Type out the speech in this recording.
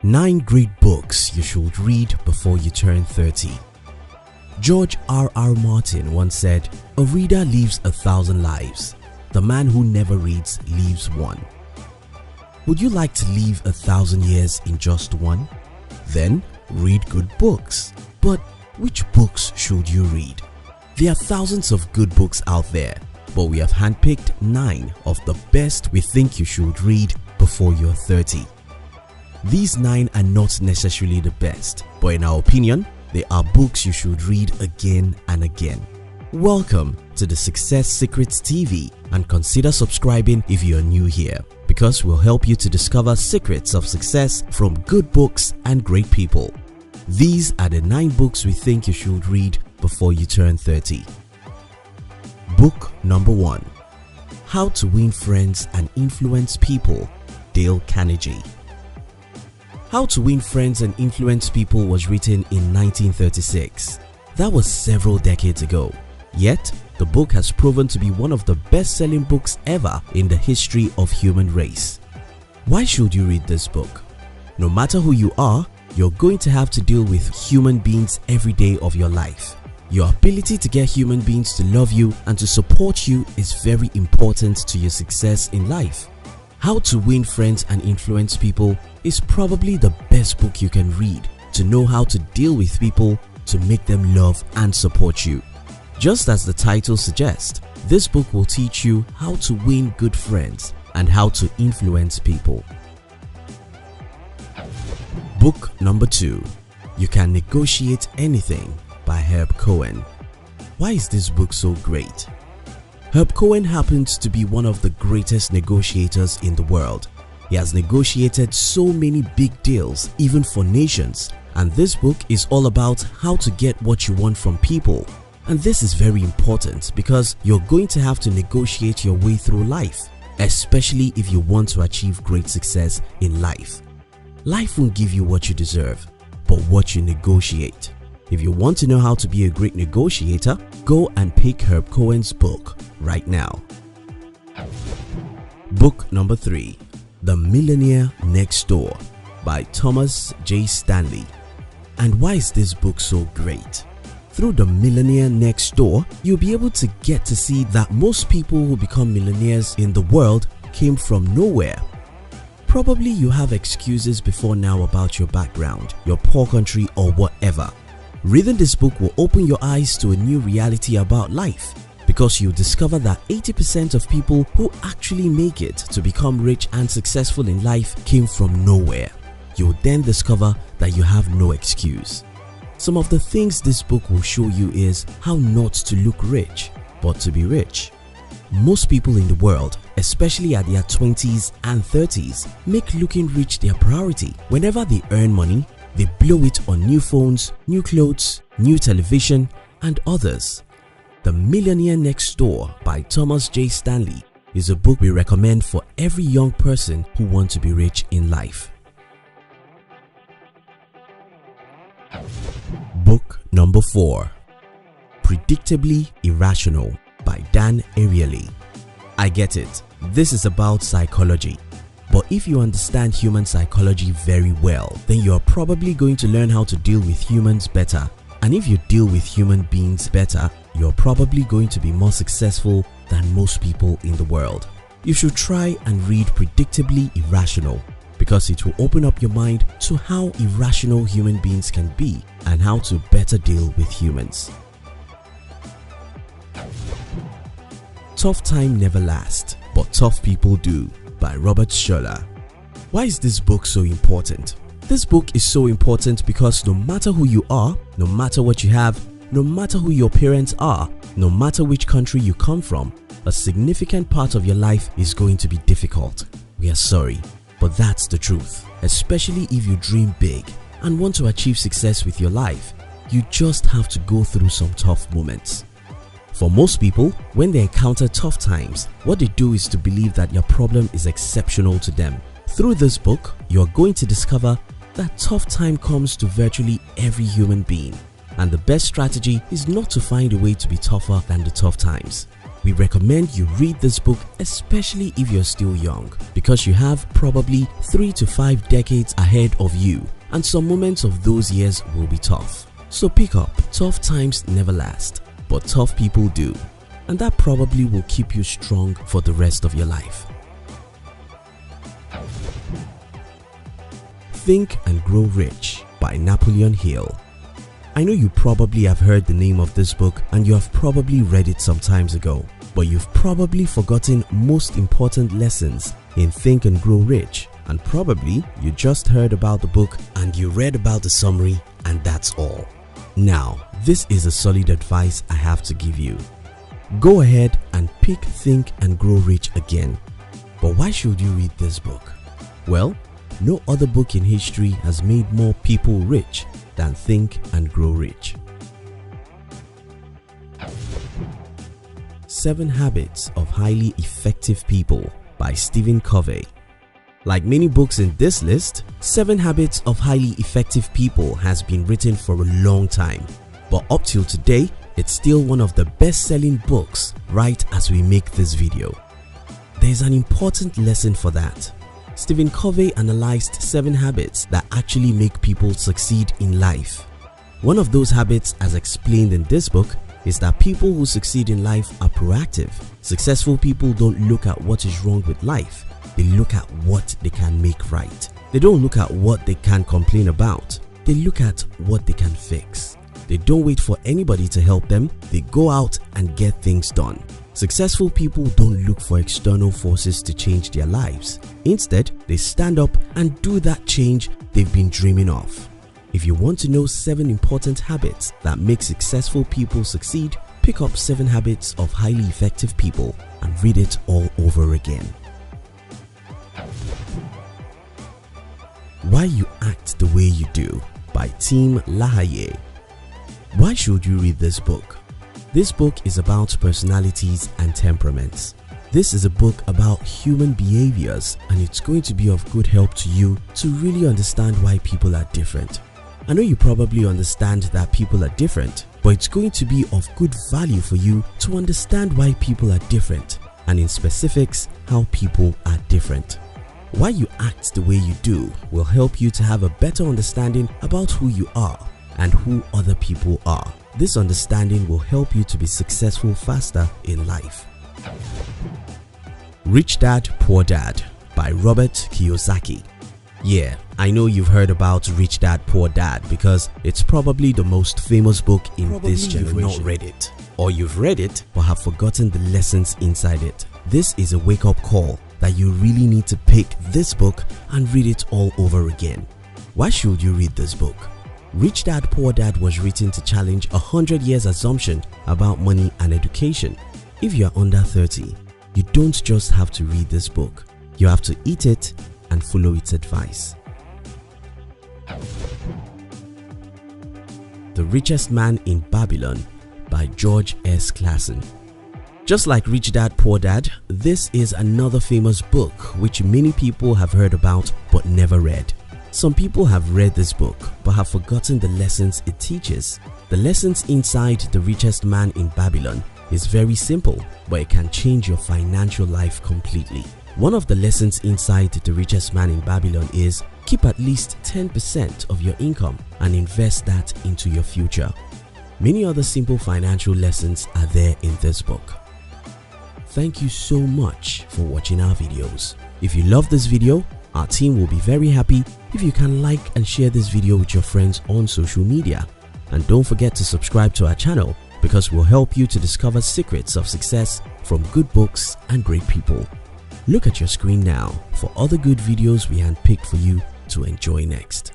9 great books you should read before you turn 30. George R.R. Martin once said, "A reader lives 1,000 lives. The man who never reads lives one." Would you like to live 1,000 years in just one? Then read good books. But which books should you read? There are thousands of good books out there, but we have handpicked 9 of the best we think you should read before you're 30. These 9 are not necessarily the best, but in our opinion, they are books you should read again and again. Welcome to the Success Secrets TV, and consider subscribing if you are new here, because we'll help you to discover secrets of success from good books and great people. These are the 9 books we think you should read before you turn 30. Book number 1. How to Win Friends and Influence People, Dale Carnegie. How to Win Friends and Influence People was written in 1936. That was several decades ago. Yet, the book has proven to be one of the best-selling books ever in the history of human race. Why should you read this book? No matter who you are, you're going to have to deal with human beings every day of your life. Your ability to get human beings to love you and to support you is very important to your success in life. How to Win Friends and Influence People is probably the best book you can read to know how to deal with people, to make them love and support you. Just as the title suggests, this book will teach you how to win good friends and how to influence people. Book number 2. You Can Negotiate Anything by Herb Cohen. Why is this book so great? Herb Cohen happens to be one of the greatest negotiators in the world. He has negotiated so many big deals, even for nations, and this book is all about how to get what you want from people. And this is very important because you're going to have to negotiate your way through life, especially if you want to achieve great success in life. Life won't give you what you deserve, but what you negotiate. If you want to know how to be a great negotiator, go and pick Herb Cohen's book right now. Book number 3. The Millionaire Next Door by Thomas J. Stanley. And why is this book so great? Through The Millionaire Next Door, you'll be able to get to see that most people who become millionaires in the world came from nowhere. Probably you have excuses before now about your background, your poor country, or whatever. Reading this book will open your eyes to a new reality about life, because you'll discover that 80% of people who actually make it to become rich and successful in life came from nowhere. You'll then discover that you have no excuse. Some of the things this book will show you is how not to look rich, but to be rich. Most people in the world, especially at their 20s and 30s, make looking rich their priority. Whenever they earn money, they blow it on new phones, new clothes, new television, and others. The Millionaire Next Door by Thomas J. Stanley is a book we recommend for every young person who wants to be rich in life. Book number 4. Predictably Irrational by Dan Ariely. I get it, this is about psychology. But if you understand human psychology very well, then you are probably going to learn how to deal with humans better. And if you deal with human beings better, you're probably going to be more successful than most people in the world. You should try and read Predictably Irrational, because it will open up your mind to how irrational human beings can be and how to better deal with humans. Tough Time Never Lasts, but Tough People Do by Robert Schuller. Why is this book so important? This book is so important because no matter who you are, no matter what you have, no matter who your parents are, no matter which country you come from, a significant part of your life is going to be difficult. We are sorry, but that's the truth. Especially if you dream big and want to achieve success with your life, you just have to go through some tough moments. For most people, when they encounter tough times, what they do is to believe that your problem is exceptional to them. Through this book, you are going to discover that tough time comes to virtually every human being, and the best strategy is not to find a way to be tougher than the tough times. we recommend you read this book, especially if you're still young, because you have probably 3 to 5 decades ahead of you, and some moments of those years will be tough. So pick up. Tough times never last, but tough people do, and that probably will keep you strong for the rest of your life. Think and Grow Rich by Napoleon Hill. I know you probably have heard the name of this book and you have probably read it some times ago, but you've probably forgotten most important lessons in Think and Grow Rich, and probably you just heard about the book and you read about the summary and that's all. Now, this is a solid advice I have to give you. Go ahead and pick Think and Grow Rich again. But why should you read this book? Well, no other book in history has made more people rich than Think and Grow Rich. 7 Habits of Highly Effective People by Stephen Covey. Like many books in this list, 7 Habits of Highly Effective People has been written for a long time, but up till today, it's still one of the best-selling books right as we make this video. There's an important lesson for that. Stephen Covey analyzed 7 habits that actually make people succeed in life. One of those habits, as explained in this book, is that people who succeed in life are proactive. Successful people don't look at what is wrong with life, they look at what they can make right. They don't look at what they can complain about, they look at what they can fix. They don't wait for anybody to help them, they go out and get things done. Successful people don't look for external forces to change their lives. Instead, they stand up and do that change they've been dreaming of. If you want to know 7 important habits that make successful people succeed, pick up 7 Habits of Highly Effective People and read it all over again. Why You Act the Way You Do by Tim LaHaye. Why should you read this book? This book is about personalities and temperaments. This is a book about human behaviors, and it's going to be of good help to you to really understand why people are different. I know you probably understand that people are different, but it's going to be of good value for you to understand why people are different, and in specifics, how people are different. Why You Act the Way You Do will help you to have a better understanding about who you are and who other people are. This understanding will help you to be successful faster in life. Rich Dad, Poor Dad by Robert Kiyosaki. Yeah, I know you've heard about Rich Dad, Poor Dad because it's probably the most famous book in this generation. You've not read it, or you've read it but have forgotten the lessons inside it. This is a wake-up call that you really need to pick this book and read it all over again. Why should you read this book? Rich Dad, Poor Dad was written to challenge 100 years assumption about money and education. If you are under 30, you don't just have to read this book, you have to eat it and follow its advice. The Richest Man in Babylon by George S. Clason. Just like Rich Dad, Poor Dad, this is another famous book which many people have heard about but never read. Some people have read this book but have forgotten the lessons it teaches. The lessons inside The Richest Man in Babylon is very simple, but it can change your financial life completely. One of the lessons inside The Richest Man in Babylon is keep at least 10% of your income and invest that into your future. Many other simple financial lessons are there in this book. Thank you so much for watching our videos. If you love this video, our team will be very happy if you can like and share this video with your friends on social media. And don't forget to subscribe to our channel because we'll help you to discover secrets of success from good books and great people. Look at your screen now for other good videos we handpicked for you to enjoy next.